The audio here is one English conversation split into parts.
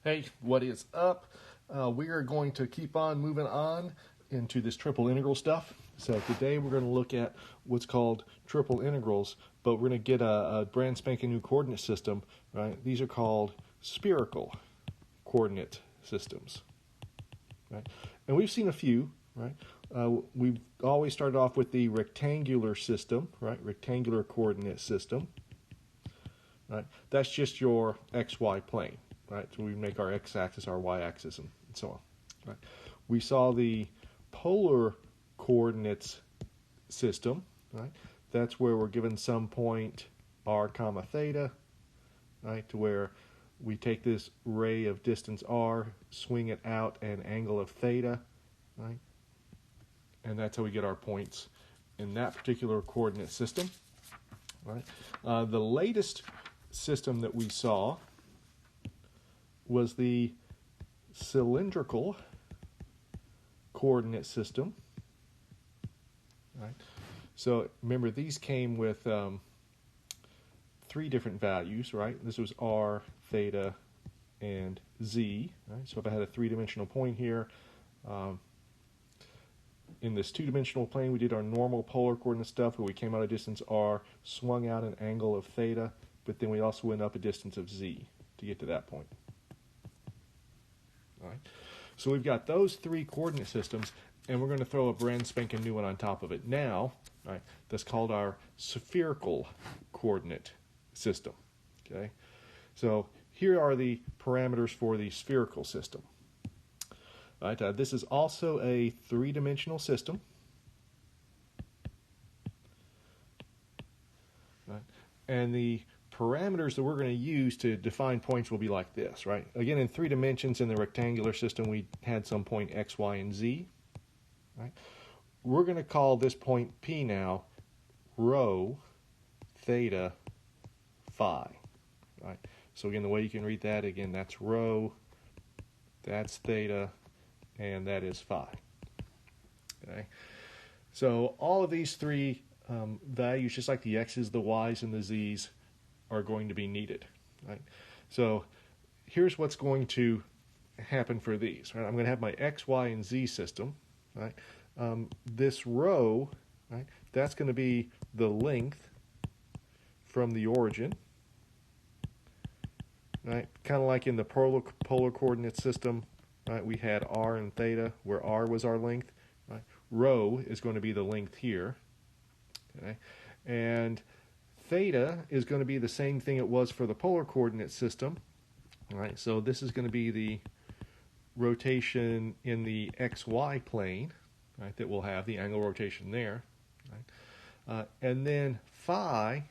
Hey, what is up? We are going to keep on moving on into this triple integral stuff. So today we're going to look at what's called triple integrals, but we're going to get a brand spanking new coordinate system, right? These are called spherical coordinate systems, right? And we've seen a few, right? We've always started off with the rectangular system, right? Rectangular coordinate system, right? That's just your XY plane. Right, so we make our x-axis, our y-axis, and so on. Right, we saw the polar coordinates system. Right, that's where we're given some point r comma theta. Right, to where we take this ray of distance r, swing it out an angle of theta. Right, and that's how we get our points in that particular coordinate system. Right, the latest system that we saw was the cylindrical coordinate system. Right. So remember, these came with three different values, right? This was r, theta, and z. Right? So if I had a three-dimensional point here, in this two-dimensional plane, we did our normal polar coordinate stuff where we came out a distance r, swung out an angle of theta, but then we also went up a distance of z to get to that point. All right. So we've got those three coordinate systems, and we're going to throw a brand spanking new one on top of it now. Right, that's called our spherical coordinate system. Okay, so here are the parameters for the spherical system. All right, this is also a three-dimensional system. Right, and the parameters that we're going to use to define points will be like this, right? Again, in three dimensions in the rectangular system, we had some point x, y, and z, right? We're going to call this point P now rho, theta, phi, right? So again, the way you can read that, again, that's rho, that's theta, and that is phi, okay? So all of these three values, just like the x's, the y's, and the z's, are going to be needed, right? So here's what's going to happen for these, right? I'm going to have my x, y, and z system, right? This rho, right, that's going to be the length from the origin, right? Kind of like in the polar coordinate system, right? We had r and theta, where r was our length, right? Rho is going to be the length here, okay? And theta is going to be the same thing it was for the polar coordinate system. All right, so this is going to be the rotation in the xy plane, right, that we'll have, the angle rotation there. Right? And then phi,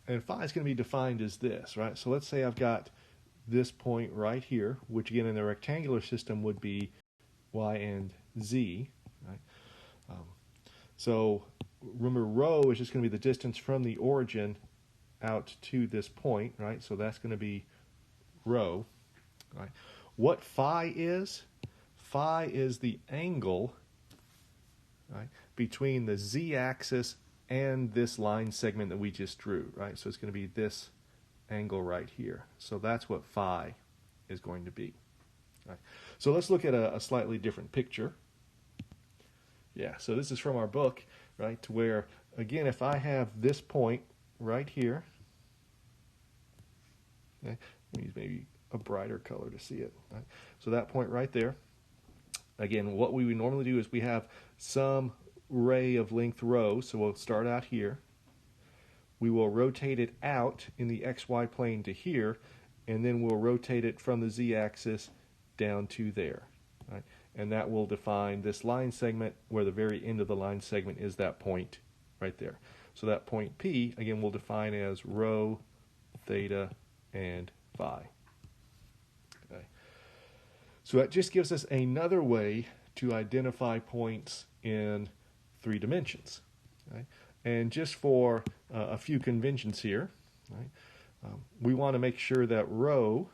is going to be defined as this, right? So let's say I've got this point right here, which again in the rectangular system would be y and z, right? So remember, rho is just going to be the distance from the origin out to this point, right? So that's going to be rho, right? What phi is the angle, right, between the z-axis and this line segment that we just drew, right? So it's going to be this angle right here. So that's what phi is going to be. Right? So let's look at a slightly different picture. Yeah, so this is from our book, right, to where, again, if I have this point right here, okay, let me use maybe a brighter color to see it, right? So that point right there, again, what we would normally do is we have some ray of length rho, so we'll start out here. We will rotate it out in the xy plane to here, and then we'll rotate it from the z-axis down to there, right? And that will define this line segment where the very end of the line segment is that point right there. So that point P, again, we'll define as rho, theta, and phi. Okay. So that just gives us another way to identify points in three dimensions. Right? And just for a few conventions here, right, we want to make sure that rho,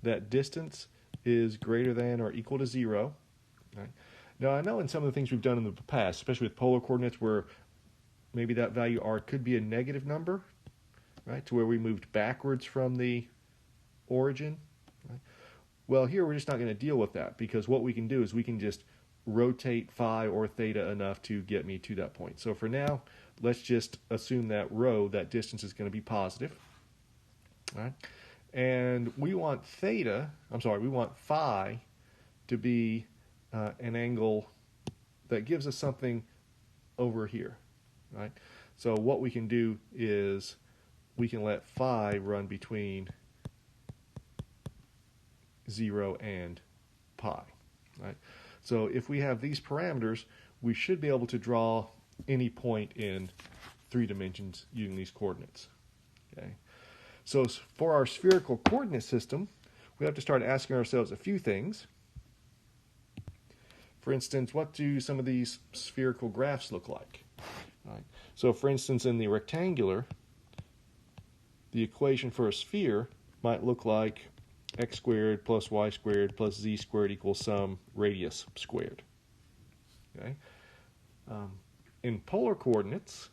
that distance, is greater than or equal to 0. Right? Now, I know in some of the things we've done in the past, especially with polar coordinates, where maybe that value r could be a negative number, right, to where we moved backwards from the origin. Right? Well, here we're just not going to deal with that, because what we can do is we can just rotate phi or theta enough to get me to that point. So for now, let's just assume that rho, that distance, is going to be positive. All right? And we want we want phi to be an angle that gives us something over here, right? So what we can do is we can let phi run between 0 and pi, right? So if we have these parameters, we should be able to draw any point in 3 dimensions using these coordinates, okay? So for our spherical coordinate system, we have to start asking ourselves a few things. For instance, what do some of these spherical graphs look like? Right. So for instance, in the rectangular, the equation for a sphere might look like x squared plus y squared plus z squared equals some radius squared. Okay. In polar coordinates,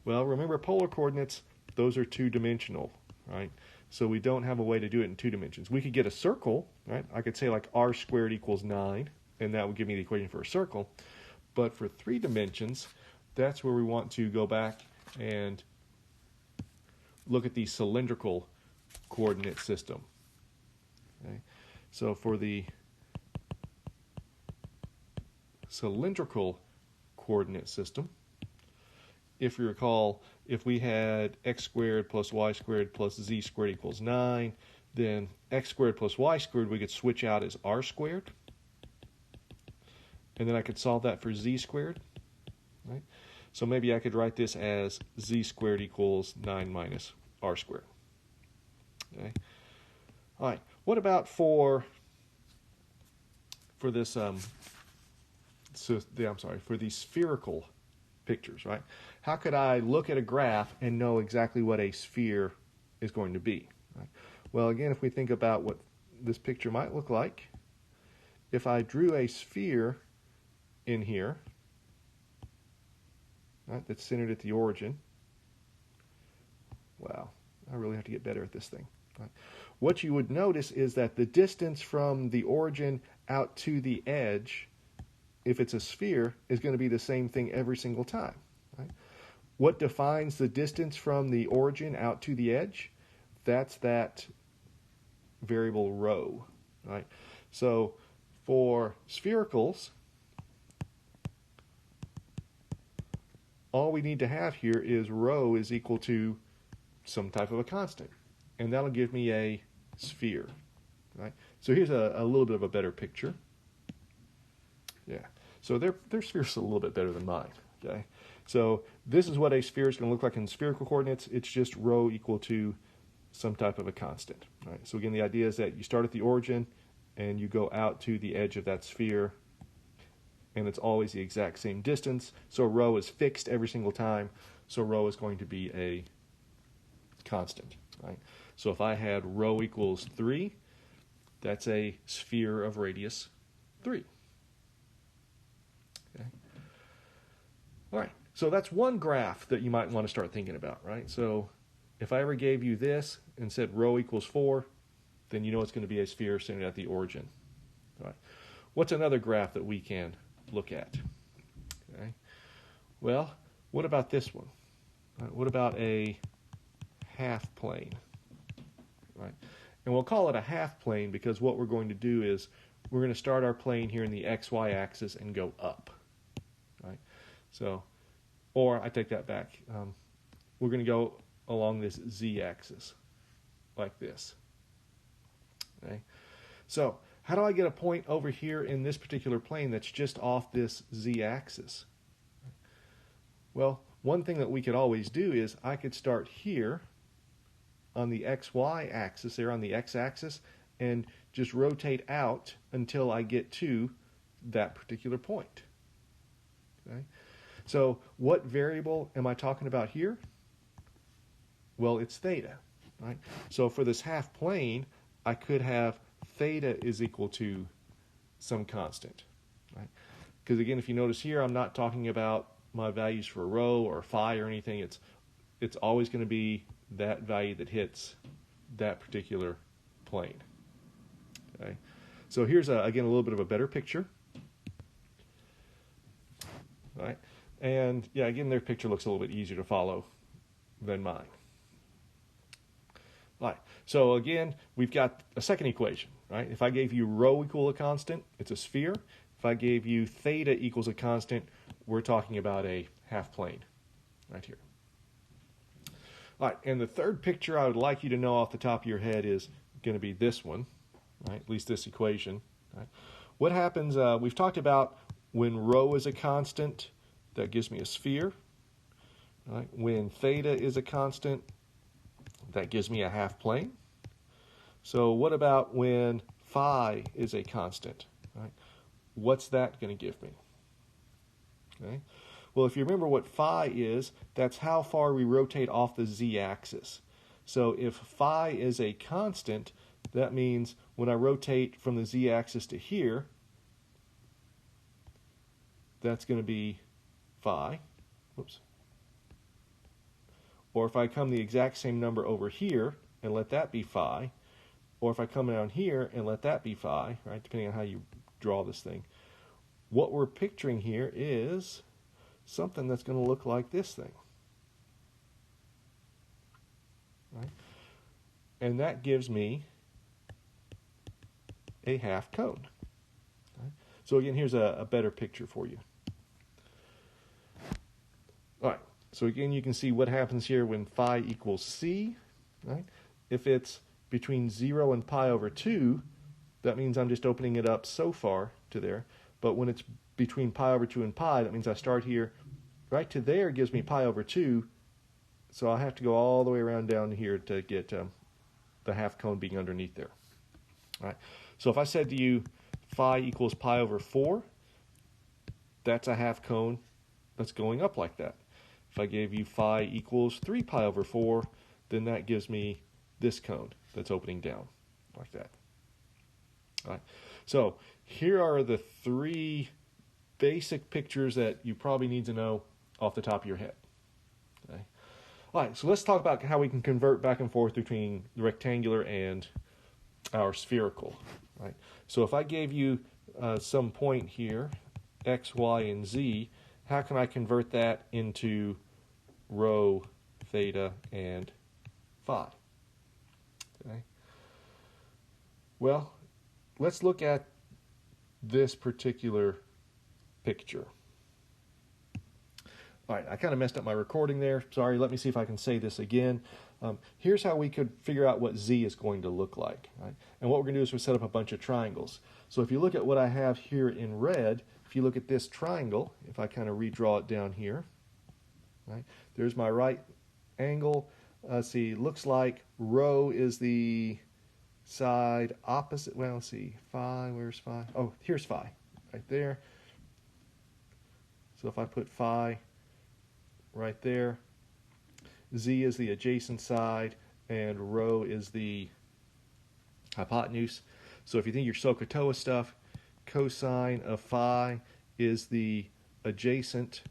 well, remember polar coordinates, those are 2-dimensional, right? So we don't have a way to do it in 2 dimensions. We could get a circle, right? I could say like r squared equals 9, and that would give me the equation for a circle. But for 3 dimensions, that's where we want to go back and look at the cylindrical coordinate system. Okay? So for the cylindrical coordinate system, if you recall, if we had x squared plus y squared plus z squared equals 9, then x squared plus y squared we could switch out as r squared. And then I could solve that for z squared. Right? So maybe I could write this as z squared equals 9 minus r squared. Okay. All right. What about for this for these spherical pictures, right? How could I look at a graph and know exactly what a sphere is going to be? Right? Well, again, if we think about what this picture might look like, if I drew a sphere in here, right, that's centered at the origin. Wow, I really have to get better at this thing. Right? What you would notice is that the distance from the origin out to the edge, if it's a sphere, is going to be the same thing every single time. Right? What defines the distance from the origin out to the edge? That's that variable rho. Right? So for sphericals, all we need to have here is rho is equal to some type of a constant. And that'll give me a sphere. Right? So here's a little bit of a better picture. Yeah. So their sphere's a little bit better than mine. Okay. So this is what a sphere is going to look like in spherical coordinates. It's just rho equal to some type of a constant. Right. So again, the idea is that you start at the origin and you go out to the edge of that sphere, and it's always the exact same distance. So rho is fixed every single time. So rho is going to be a constant. Right. So if I had rho equals 3, that's a sphere of radius 3. Okay. All right, so that's one graph that you might want to start thinking about, right? So if I ever gave you this and said rho equals 4, then you know it's going to be a sphere centered at the origin. All right. What's another graph that we can look at? Okay. Well, what about this one? What about a half plane? Right. And we'll call it a half plane because what we're going to do is we're going to start our plane here in the xy axis and go up. Right? So, or I take that back. We're going to go along this z-axis like this. Okay? So, how do I get a point over here in this particular plane that's just off this z-axis? Well, one thing that we could always do is I could start here on the xy axis, there on the x-axis, and just rotate out until I get to that particular point. Okay? So what variable am I talking about here? Well, it's theta. Right? So for this half plane, I could have theta is equal to some constant. Right? Because again, if you notice here, I'm not talking about my values for rho or phi or anything. it's always going to be that value that hits that particular plane. Okay, so here's again a little bit of a better picture. All right, and yeah, again their picture looks a little bit easier to follow than mine. All right, so again we've got a second equation. Right, if I gave you rho equal a constant, it's a sphere. If I gave you theta equals a constant, we're talking about a half plane right here. All right, and the third picture I would like you to know off the top of your head is going to be this one, right? At least this equation. Right? What happens, we've talked about when rho is a constant, that gives me a sphere. Right? When theta is a constant, that gives me a half plane. So what about when phi is a constant? Right? What's that going to give me? Okay. Well, if you remember what phi is, that's how far we rotate off the z-axis. So if phi is a constant, that means when I rotate from the z-axis to here, that's going to be phi. Whoops. Or if I come the exact same number over here and let that be phi, or if I come down here and let that be phi, right, depending on how you draw this thing, what we're picturing here is something that's going to look like this thing. Right? And that gives me a half cone. Right? So again, here's a better picture for you. All right, so again, you can see what happens here when phi equals c. Right? If it's between 0 and pi over 2, that means I'm just opening it up so far to there. But when it's between pi over 2 and pi, that means I start here. Right to there gives me pi over 2, so I'll have to go all the way around down here to get the half cone being underneath there. All right. So if I said to you phi equals pi over 4, that's a half cone that's going up like that. If I gave you phi equals 3 pi over 4, then that gives me this cone that's opening down like that. All right. So here are the three basic pictures that you probably need to know off the top of your head. Okay. All right, so let's talk about how we can convert back and forth between the rectangular and our spherical. Right. So if I gave you some point here, x, y, and z, how can I convert that into rho, theta, and phi? Okay. Well, let's look at this particular picture. All right, I kind of messed up my recording there. Sorry, let me see if I can say this again. Here's how we could figure out what z is going to look like. Right? And what we're going to do is we set up a bunch of triangles. So if you look at what I have here in red, if you look at this triangle, if I kind of redraw it down here, right? There's my right angle. See, looks like rho is the side opposite. Well, let's see, phi, where's phi? Oh, here's phi, right there. So if I put phi right there, z is the adjacent side, and rho is the hypotenuse. So if you think your SOHCAHTOA stuff, cosine of phi is the adjacent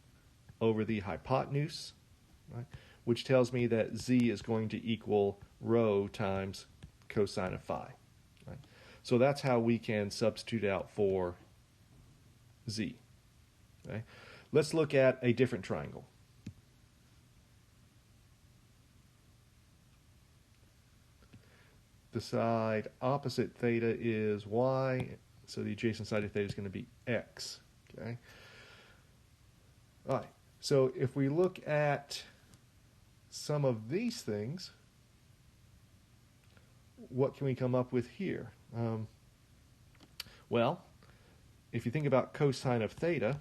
over the hypotenuse, right? Which tells me that z is going to equal rho times cosine of phi. Right? So that's how we can substitute out for z. Okay? Let's look at a different triangle. The side opposite theta is y, so the adjacent side of theta is going to be x. Okay. All right. So if we look at some of these things, what can we come up with here? Well, if you think about cosine of theta,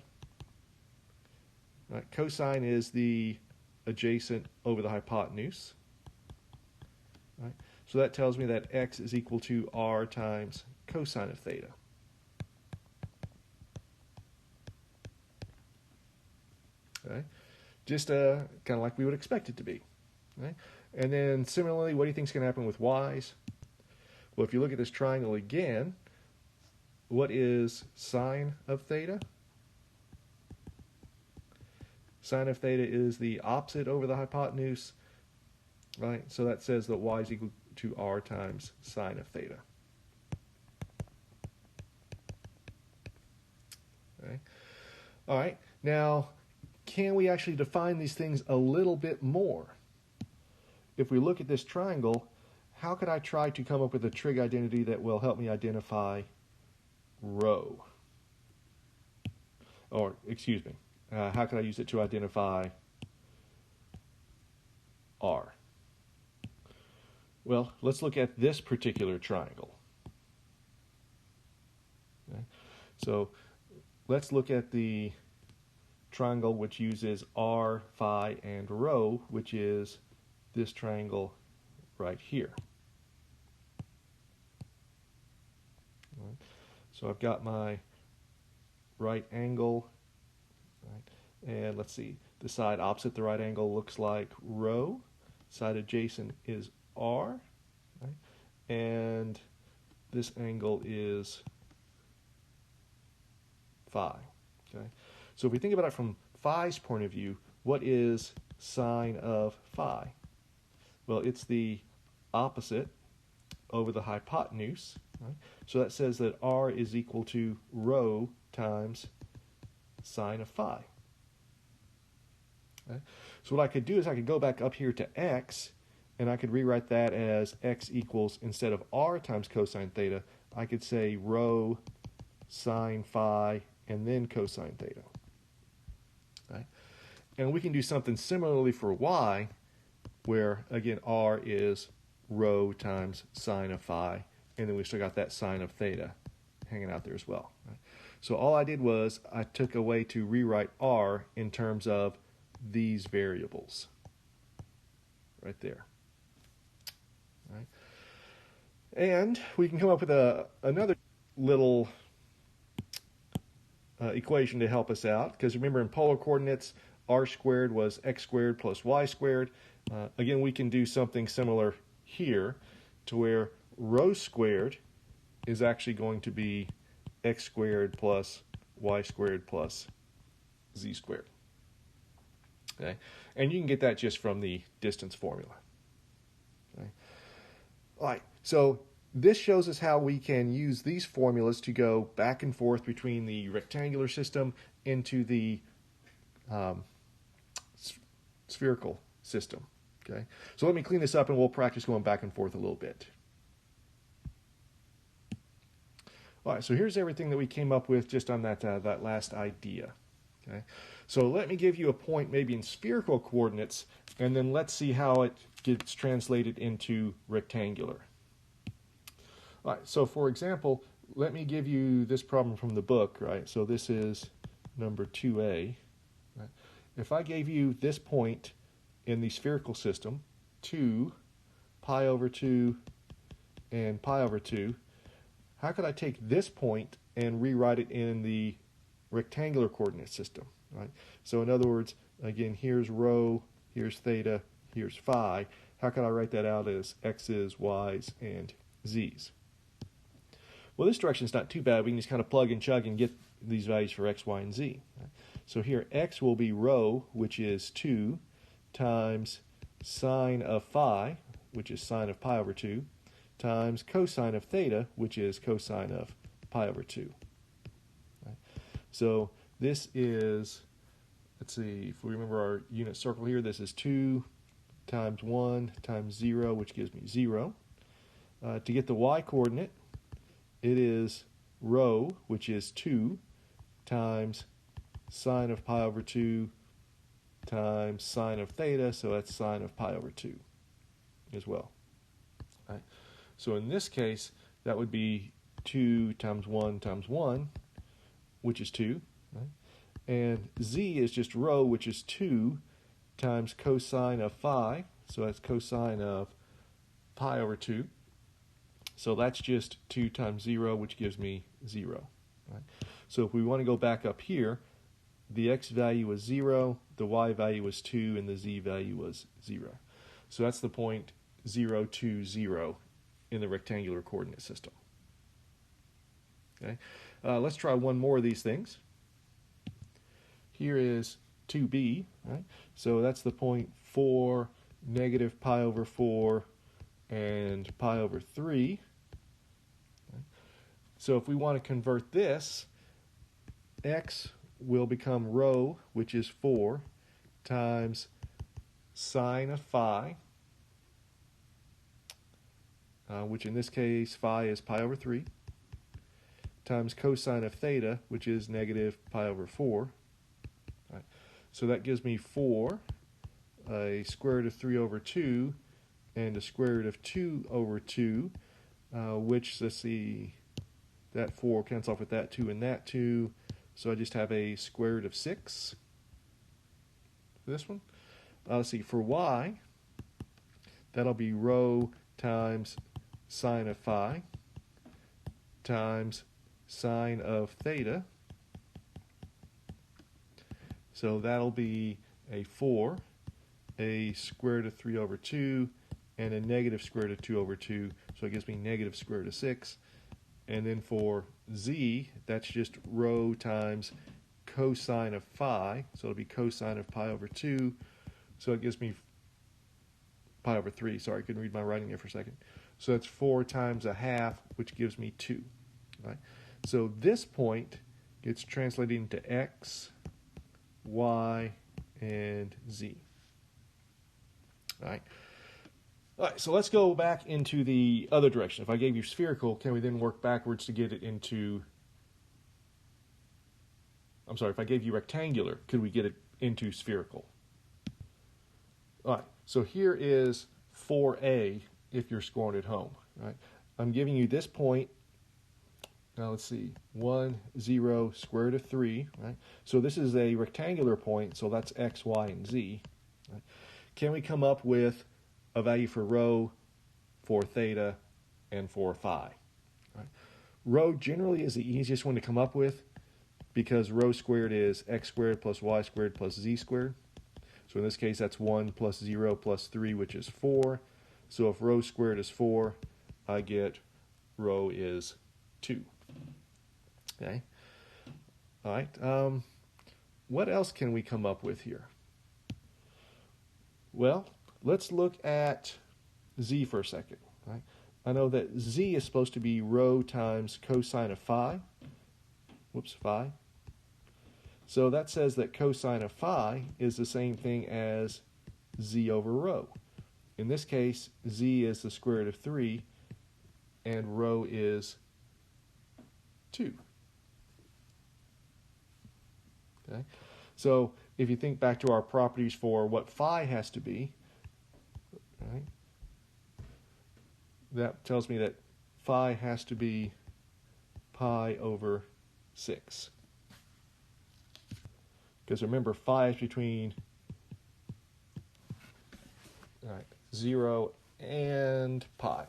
right, cosine is the adjacent over the hypotenuse. Right? So that tells me that x is equal to r times cosine of theta. Okay? Just kind of like we would expect it to be. Okay? And then similarly, what do you think is going to happen with y's? Well, if you look at this triangle again, what is sine of theta? Sine of theta is the opposite over the hypotenuse. right? So that says that y is equal to r times sine of theta. Okay. All right, now can we actually define these things a little bit more? If we look at this triangle, how could I try to come up with a trig identity that will help me identify rho? Or, excuse me, how can I use it to identify r? Well, let's look at this particular triangle. Okay. So let's look at the triangle which uses r, phi, and rho, which is this triangle right here. Right. So I've got my right angle, right? And let's see, the side opposite the right angle looks like rho, side adjacent is r, right? And this angle is phi. Okay? So if we think about it from phi's point of view, what is sine of phi? Well, it's the opposite over the hypotenuse. Right? So that says that r is equal to rho times sine of phi. Okay? So what I could do is I could go back up here to x, and I could rewrite that as x equals, instead of r times cosine theta, I could say rho sine phi and then cosine theta. Okay? And we can do something similarly for y, where, again, r is rho times sine of phi, and then we still got that sine of theta hanging out there as well. Right? So all I did was I took a way to rewrite r in terms of these variables right there. Right? And we can come up with another little equation to help us out, because remember, in polar coordinates, r squared was x squared plus y squared. Again, we can do something similar here, to where rho squared is actually going to be x squared plus y squared plus z squared. Okay? And you can get that just from the distance formula. Okay? All right, so this shows us how we can use these formulas to go back and forth between the rectangular system into the spherical system. Okay, so let me clean this up and we'll practice going back and forth a little bit. All right, so here's everything that we came up with just on that last idea. Okay, so let me give you a point maybe in spherical coordinates, and then let's see how it gets translated into rectangular. All right, so for example, let me give you this problem from the book, right? So this is number 2A. Right? If I gave you this point in the spherical system, 2, pi over 2, and pi over 2, how could I take this point and rewrite it in the rectangular coordinate system, right? So in other words, again, here's rho, here's theta, here's phi. How can I write that out as x's, y's, and z's? Well, this direction is not too bad. We can just kind of plug and chug and get these values for x, y, and z. Right? So here, x will be rho, which is 2, times sine of phi, which is sine of pi over 2, times cosine of theta, which is cosine of pi over 2. Right? So this is, let's see, if we remember our unit circle here, this is 2 times 1 times 0, which gives me 0. To get the y coordinate, it is rho, which is 2, times sine of pi over 2 times sine of theta, so that's sine of pi over 2 as well. Right? So in this case, that would be 2 times 1, which is 2. Right? And z is just rho, which is 2 times cosine of phi, so that's cosine of pi over 2. So that's just 2 times 0, which gives me 0. Right? So if we want to go back up here, the x value was 0, the y value was 2, and the z value was 0. So that's the point 0, 2, 0 in the rectangular coordinate system. Okay, let's try one more of these things. Here is 2b, right? So that's the point 4, negative pi over 4, and pi over 3. So if we want to convert this, x will become rho, which is 4, times sine of phi, which in this case phi is pi over 3, times cosine of theta, which is negative pi over 4. Right. So that gives me 4, a square root of 3 over 2, and a square root of 2 over 2, which, let's see, that 4 cancels off with that 2 and that 2, so I just have a square root of 6 for this one. Let's see, for y, that'll be rho times sine of phi times sine of theta. So that'll be a 4, a square root of 3 over 2, and a negative square root of 2 over 2. So it gives me negative square root of 6. And then for z, that's just rho times cosine of phi. So it'll be cosine of pi over 2. So it gives me pi over 3. Sorry, I couldn't read my writing there for a second. So that's 4 times a half, which gives me 2. Right? So this point gets translated into x, y, and z. All right. All right, so let's go back into the other direction. If I gave you spherical, can we then work backwards to get it into... I'm sorry, if I gave you rectangular, could we get it into spherical? All right, so here is 4a if you're scoring at home. Right? I'm giving you this point. Now let's see, 1, 0, square root of 3. Right? So this is a rectangular point, so that's x, y, and z. Right? Can we come up with a value for rho, for theta, and for phi? Right? Rho generally is the easiest one to come up with because rho squared is x squared plus y squared plus z squared. So in this case, that's 1 plus 0 plus 3, which is 4. So if rho squared is 4, I get rho is 2. Okay. All right. What else can we come up with here? Well, let's look at z for a second. Right? I know that z is supposed to be rho times cosine of phi. Whoops, phi. So that says that cosine of phi is the same thing as z over rho. In this case, z is the square root of 3, and rho is 2. Okay? So if you think back to our properties for what phi has to be, right, that tells me that phi has to be pi over 6. Because remember, phi is between 0 and pi.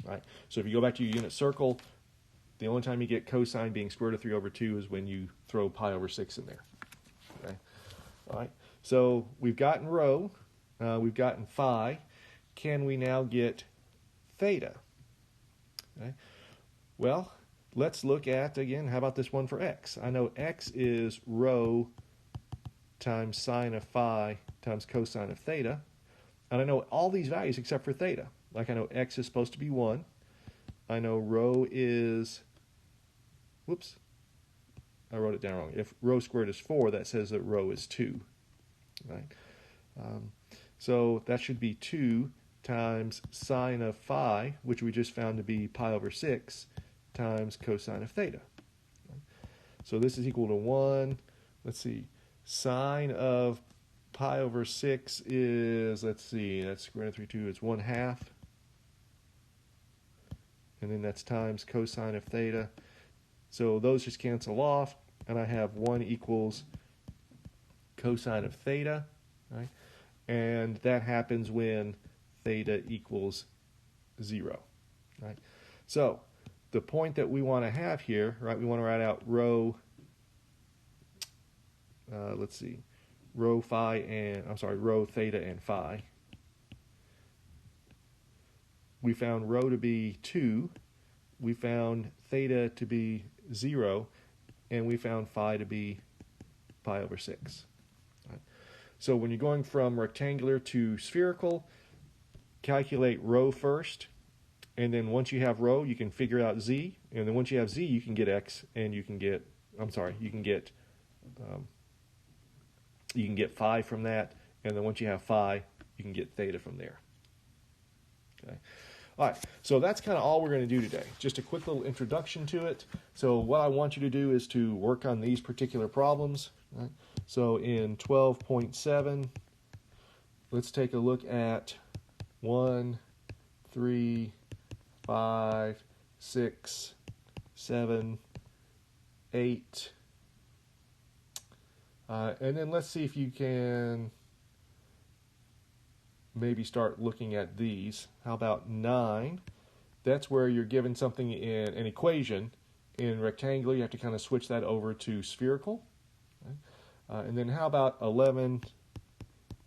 Right? So if you go back to your unit circle, the only time you get cosine being square root of 3 over 2 is when you throw pi over 6 in there. Okay? All right. So we've gotten rho, we've gotten phi. Can we now get theta? Okay. Well, let's look at, again, how about this one for x? I know x is rho times sine of phi times cosine of theta. And I know all these values except for theta. Like I know x is supposed to be 1. I know rho is, whoops, I wrote it down wrong. If rho squared is 4, that says that rho is 2. Right? So that should be 2 times sine of phi, which we just found to be pi over 6, times cosine of theta. So this is equal to 1. Let's see. Sine of pi over 6 is, let's see, that's square root of 3, 2, it's 1/2. And then that's times cosine of theta. So those just cancel off, and I have 1 equals cosine of theta, right? And that happens when theta equals 0, right? So the point that we want to have here, right, we want to write out rho, let's see, rho theta and phi. We found rho to be 2, we found theta to be 0, and we found phi to be pi over 6. Right? So when you're going from rectangular to spherical, calculate rho first, and then once you have rho, you can figure out z, and then once you have z, you can get x, and you can get, you can get phi from that, and then once you have phi, you can get theta from there. Okay. All right, so that's kind of all we're going to do today. Just a quick little introduction to it. So what I want you to do is to work on these particular problems. Right? So in 12.7, let's take a look at 1, 3, 5, 6, 7, 8. And then let's see if you can maybe start looking at these. How about 9? That's where you're given something in an equation. In rectangular, you have to kind of switch that over to spherical. Okay? And then how about 11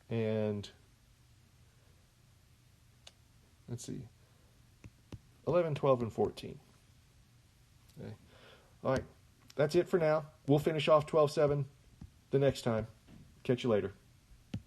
and, let's see, 11, 12, and 14. Okay. All right, that's it for now. We'll finish off 12.7 the next time. Catch you later.